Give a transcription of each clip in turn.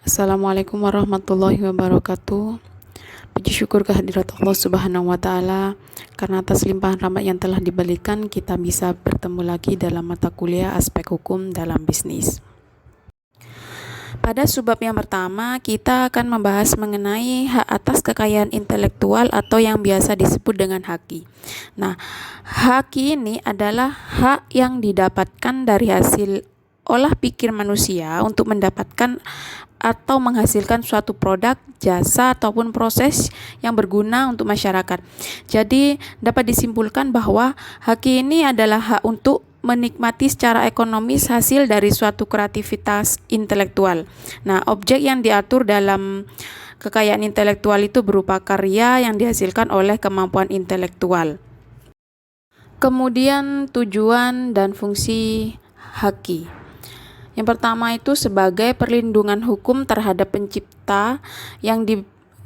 Assalamualaikum warahmatullahi wabarakatuh. Puji syukur kehadirat Allah Subhanahu wa Ta'ala, karena atas limpahan rahmat yang telah diberikan, kita bisa bertemu lagi dalam mata kuliah aspek hukum dalam bisnis. Pada subbab yang pertama, kita akan membahas mengenai hak atas kekayaan intelektual atau yang biasa disebut dengan haki. Nah, haki ini adalah hak yang didapatkan dari hasil olah pikir manusia untuk mendapatkan atau menghasilkan suatu produk, jasa, ataupun proses yang berguna untuk masyarakat. Jadi, dapat disimpulkan bahwa haki ini adalah hak untuk menikmati secara ekonomis hasil dari suatu kreativitas intelektual. Nah, objek yang diatur dalam kekayaan intelektual itu berupa karya yang dihasilkan oleh kemampuan intelektual. Kemudian tujuan dan fungsi haki. Yang pertama itu sebagai perlindungan hukum terhadap pencipta yang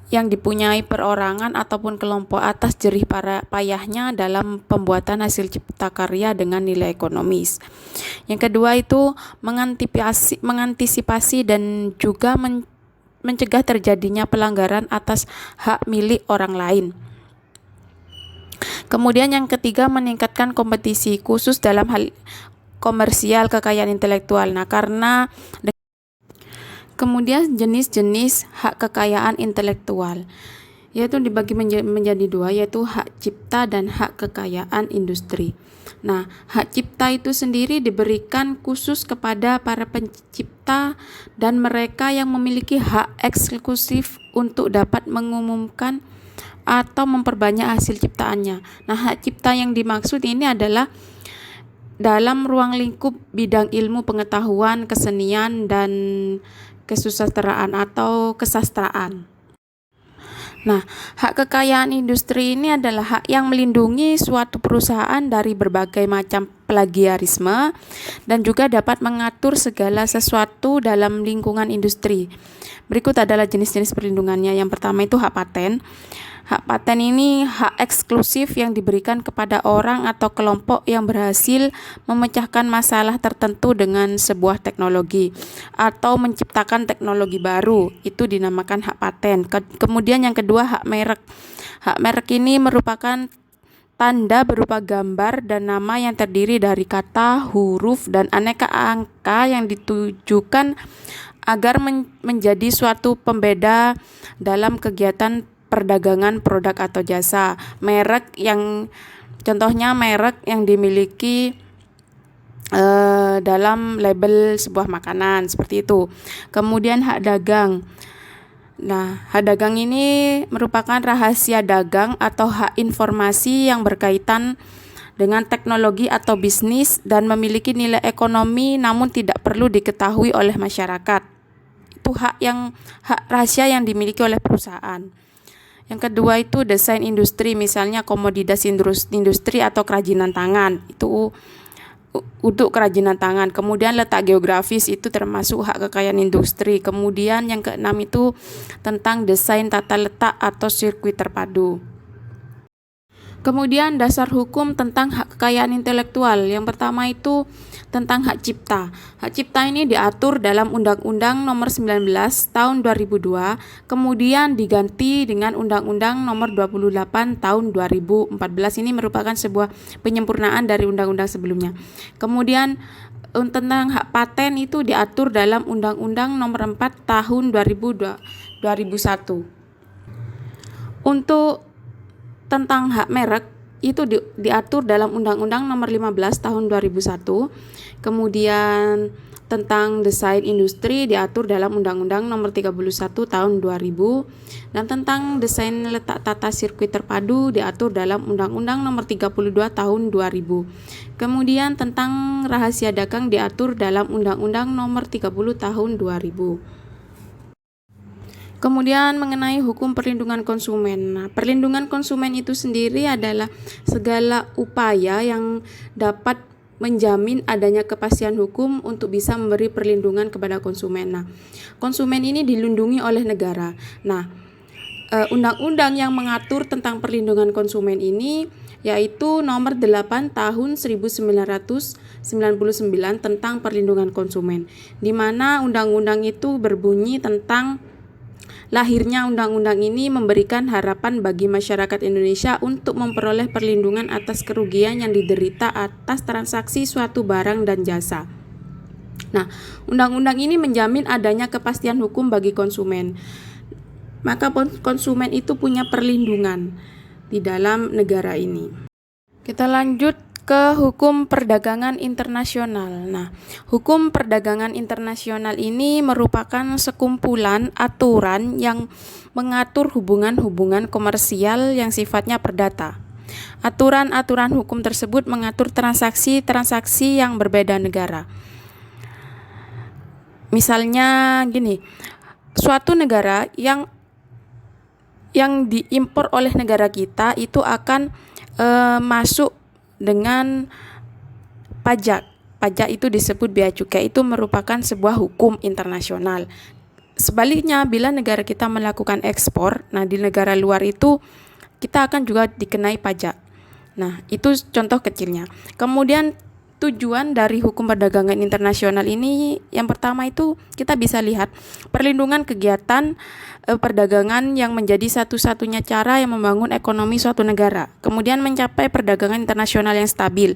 dipunyai perorangan ataupun kelompok atas jerih payahnya dalam pembuatan hasil cipta karya dengan nilai ekonomis. Yang kedua itu mengantisipasi dan juga mencegah terjadinya pelanggaran atas hak milik orang lain. Kemudian yang ketiga, meningkatkan kompetisi khusus dalam hal komersial kekayaan intelektual. Nah, kemudian jenis-jenis hak kekayaan intelektual yaitu dibagi menjadi dua, yaitu hak cipta dan hak kekayaan industri. Nah, hak cipta itu sendiri diberikan khusus kepada para pencipta dan mereka yang memiliki hak eksklusif untuk dapat mengumumkan atau memperbanyak hasil ciptaannya. Nah, hak cipta yang dimaksud ini adalah dalam ruang lingkup bidang ilmu pengetahuan, kesenian, dan kesusastraan atau kesastraan. Nah, hak kekayaan industri ini adalah hak yang melindungi suatu perusahaan dari berbagai macam plagiarisme dan juga dapat mengatur segala sesuatu dalam lingkungan industri. Berikut adalah jenis-jenis perlindungannya. Yang pertama itu hak paten. Hak paten ini hak eksklusif yang diberikan kepada orang atau kelompok yang berhasil memecahkan masalah tertentu dengan sebuah teknologi atau menciptakan teknologi baru. Itu dinamakan hak paten. Kemudian yang kedua, hak merek. Hak merek ini merupakan tanda berupa gambar dan nama yang terdiri dari kata, huruf, dan aneka angka yang ditujukan agar menjadi suatu pembeda dalam kegiatan perdagangan produk atau jasa. Contohnya merek yang dimiliki dalam label sebuah makanan, seperti itu. Kemudian hak dagang. Nah, hak dagang ini merupakan rahasia dagang atau hak informasi yang berkaitan dengan teknologi atau bisnis dan memiliki nilai ekonomi namun tidak perlu diketahui oleh masyarakat. Itu hak rahasia yang dimiliki oleh perusahaan. Yang kedua itu desain industri, misalnya komoditas industri atau kerajinan tangan, itu untuk kerajinan tangan. Kemudian letak geografis itu termasuk hak kekayaan industri. Kemudian yang keenam itu tentang desain tata letak atau sirkuit terpadu. Kemudian dasar hukum tentang hak kekayaan intelektual. Yang pertama itu tentang hak cipta. Hak cipta ini diatur dalam Undang-Undang Nomor 19 Tahun 2002, kemudian diganti dengan Undang-Undang Nomor 28 Tahun 2014. Ini merupakan sebuah penyempurnaan dari undang-undang sebelumnya. Kemudian tentang hak paten itu diatur dalam Undang-Undang Nomor 4 Tahun 2001. Untuk tentang hak merek itu diatur dalam Undang-Undang Nomor 15 Tahun 2001. Kemudian tentang desain industri diatur dalam Undang-Undang Nomor 31 Tahun 2000, dan tentang desain letak tata sirkuit terpadu diatur dalam Undang-Undang Nomor 32 Tahun 2000. Kemudian tentang rahasia dagang diatur dalam Undang-Undang Nomor 30 Tahun 2000. Kemudian mengenai hukum perlindungan konsumen. Nah, perlindungan konsumen itu sendiri adalah segala upaya yang dapat menjamin adanya kepastian hukum untuk bisa memberi perlindungan kepada konsumen. Nah, konsumen ini dilindungi oleh negara. Nah, undang-undang yang mengatur tentang perlindungan konsumen ini yaitu nomor 8 tahun 1999 tentang perlindungan konsumen, di mana undang-undang itu berbunyi tentang lahirnya undang-undang ini memberikan harapan bagi masyarakat Indonesia untuk memperoleh perlindungan atas kerugian yang diderita atas transaksi suatu barang dan jasa. Nah, undang-undang ini menjamin adanya kepastian hukum bagi konsumen. Maka konsumen itu punya perlindungan di dalam negara ini. Kita lanjut ke hukum perdagangan internasional. Nah, hukum perdagangan internasional ini merupakan sekumpulan aturan yang mengatur hubungan-hubungan komersial yang sifatnya perdata. Aturan-aturan hukum tersebut mengatur transaksi-transaksi yang berbeda negara. Misalnya gini, suatu negara yang diimpor oleh negara kita itu akan masuk dengan pajak. Pajak itu disebut bea cukai, itu merupakan sebuah hukum internasional. Sebaliknya, bila negara kita melakukan ekspor, nah di negara luar itu kita akan juga dikenai pajak. Nah, itu contoh kecilnya. Kemudian tujuan dari hukum perdagangan internasional ini yang pertama itu kita bisa lihat perlindungan kegiatan perdagangan yang menjadi satu-satunya cara yang membangun ekonomi suatu negara. Kemudian mencapai perdagangan internasional yang stabil.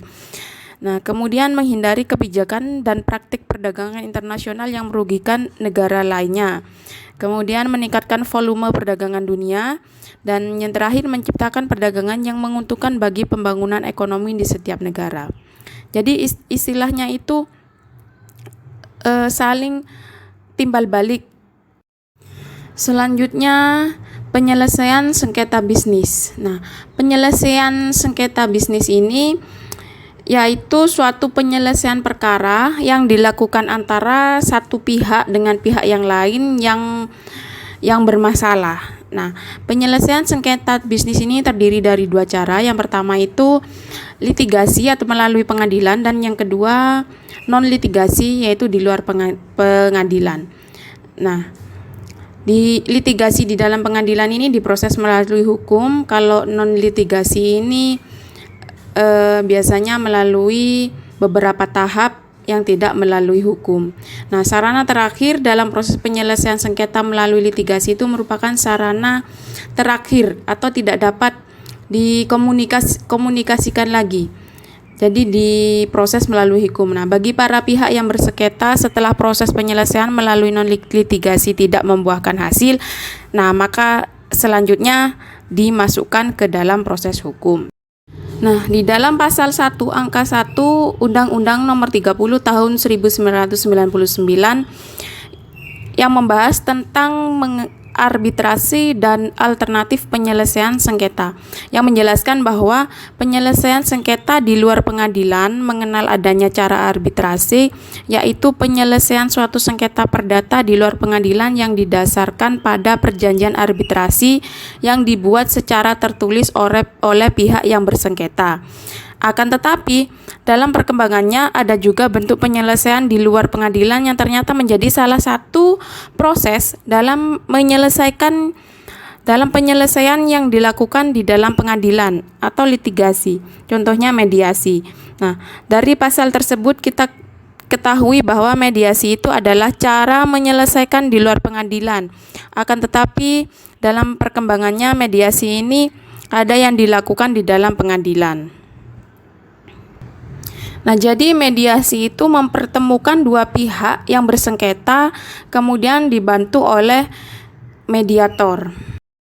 Nah, kemudian menghindari kebijakan dan praktik perdagangan internasional yang merugikan negara lainnya. Kemudian meningkatkan volume perdagangan dunia, dan yang terakhir menciptakan perdagangan yang menguntungkan bagi pembangunan ekonomi di setiap negara. Jadi istilahnya itu saling timbal balik. Selanjutnya, penyelesaian sengketa bisnis. Nah, penyelesaian sengketa bisnis ini yaitu suatu penyelesaian perkara yang dilakukan antara satu pihak dengan pihak yang lain yang bermasalah. Nah, penyelesaian sengketa bisnis ini terdiri dari dua cara. Yang pertama itu litigasi atau melalui pengadilan, dan yang kedua non-litigasi yaitu di luar pengadilan. Nah, di litigasi di dalam pengadilan ini diproses melalui hukum. Kalau non-litigasi ini biasanya melalui beberapa tahap yang tidak melalui hukum. Nah, sarana terakhir dalam proses penyelesaian sengketa melalui litigasi itu merupakan sarana terakhir atau tidak dapat dikomunikasikan lagi. Jadi diproses melalui hukum. Nah, bagi para pihak yang bersengketa setelah proses penyelesaian melalui non-litigasi tidak membuahkan hasil, nah maka selanjutnya dimasukkan ke dalam proses hukum. Nah, di dalam pasal 1 angka 1 Undang-Undang Nomor 30 Tahun 1999 yang membahas tentang arbitrasi dan alternatif penyelesaian sengketa, yang menjelaskan bahwa penyelesaian sengketa di luar pengadilan mengenal adanya cara arbitrasi, yaitu penyelesaian suatu sengketa perdata di luar pengadilan yang didasarkan pada perjanjian arbitrasi yang dibuat secara tertulis oleh pihak yang bersengketa. Akan tetapi, dalam perkembangannya ada juga bentuk penyelesaian di luar pengadilan yang ternyata menjadi salah satu proses dalam penyelesaian yang dilakukan di dalam pengadilan atau litigasi. Contohnya mediasi. Nah, dari pasal tersebut kita ketahui bahwa mediasi itu adalah cara menyelesaikan di luar pengadilan. Akan tetapi, dalam perkembangannya mediasi ini ada yang dilakukan di dalam pengadilan. Nah, jadi mediasi itu mempertemukan dua pihak yang bersengketa, kemudian dibantu oleh mediator.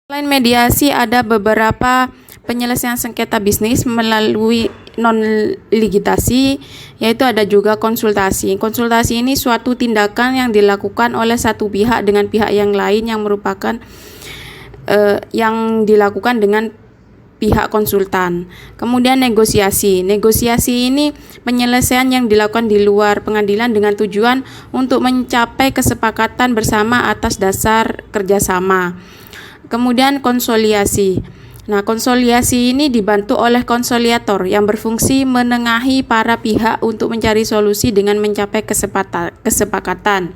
Selain mediasi, ada beberapa penyelesaian sengketa bisnis melalui non-litigasi, yaitu ada juga konsultasi. Konsultasi ini suatu tindakan yang dilakukan oleh satu pihak dengan pihak yang lain yang merupakan yang dilakukan dengan pihak konsultan. Kemudian negosiasi. Negosiasi ini penyelesaian yang dilakukan di luar pengadilan dengan tujuan untuk mencapai kesepakatan bersama atas dasar kerjasama. Kemudian konsoliasi. Nah, konsoliasi ini dibantu oleh konsoliator yang berfungsi menengahi para pihak untuk mencari solusi dengan mencapai kesepakatan.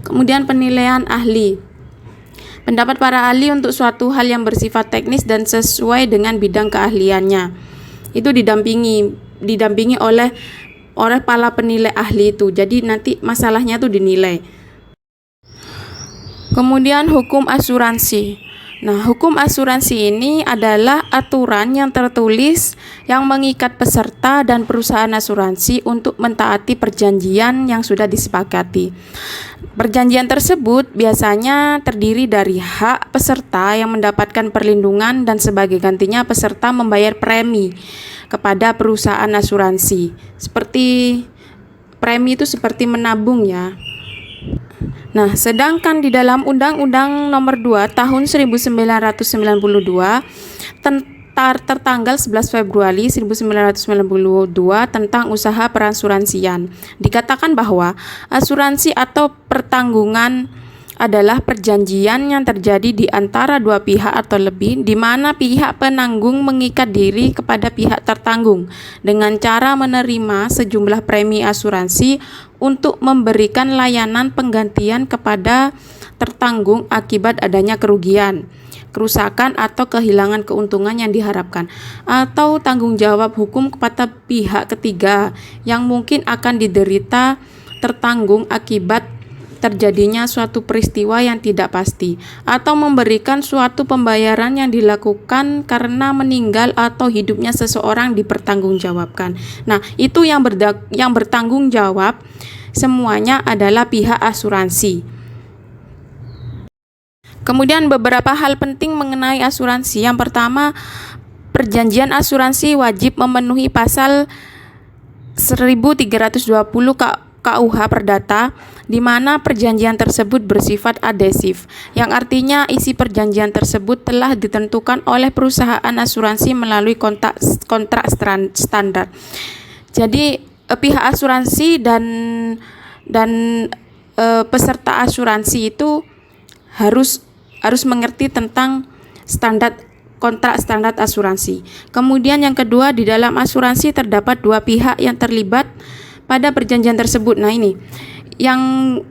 Kemudian penilaian ahli. Pendapat para ahli untuk suatu hal yang bersifat teknis dan sesuai dengan bidang keahliannya. Itu didampingi oleh para penilai ahli itu. Jadi nanti masalahnya tuh dinilai. Kemudian hukum asuransi. Nah, hukum asuransi ini adalah aturan yang tertulis yang mengikat peserta dan perusahaan asuransi untuk mentaati perjanjian yang sudah disepakati. Perjanjian tersebut biasanya terdiri dari hak peserta yang mendapatkan perlindungan dan sebagai gantinya peserta membayar premi kepada perusahaan asuransi. Seperti premi itu seperti menabung ya. Nah, sedangkan di dalam Undang-Undang Nomor 2 Tahun 1992 tertanggal 11 Februari 1992 tentang usaha perasuransian, dikatakan bahwa asuransi atau pertanggungan adalah perjanjian yang terjadi di antara dua pihak atau lebih, di mana pihak penanggung mengikat diri kepada pihak tertanggung dengan cara menerima sejumlah premi asuransi untuk memberikan layanan penggantian kepada tertanggung akibat adanya kerugian, kerusakan atau kehilangan keuntungan yang diharapkan, atau tanggung jawab hukum kepada pihak ketiga yang mungkin akan diderita tertanggung akibat terjadinya suatu peristiwa yang tidak pasti, atau memberikan suatu pembayaran yang dilakukan karena meninggal atau hidupnya seseorang dipertanggungjawabkan. Nah, itu yang bertanggung jawab semuanya adalah pihak asuransi. Kemudian beberapa hal penting mengenai asuransi. Yang pertama, perjanjian asuransi wajib memenuhi pasal 1320 KUH Perdata, di mana perjanjian tersebut bersifat adhesif, yang artinya isi perjanjian tersebut telah ditentukan oleh perusahaan asuransi melalui kontrak standar. Jadi pihak asuransi dan peserta asuransi itu harus mengerti tentang kontrak standar asuransi. Kemudian yang kedua, di dalam asuransi terdapat dua pihak yang terlibat pada perjanjian tersebut. Nah, ini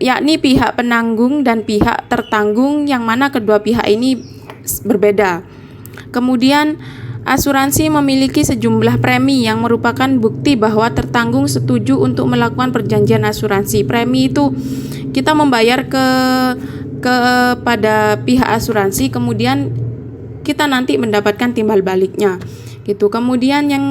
yakni pihak penanggung dan pihak tertanggung, yang mana kedua pihak ini berbeda. Kemudian asuransi memiliki sejumlah premi yang merupakan bukti bahwa tertanggung setuju untuk melakukan perjanjian asuransi. Premi itu kita membayar kepada pihak asuransi, kemudian kita nanti mendapatkan timbal baliknya gitu. Kemudian yang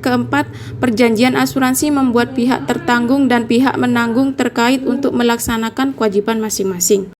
keempat, perjanjian asuransi membuat pihak tertanggung dan pihak menanggung terkait untuk melaksanakan kewajiban masing-masing.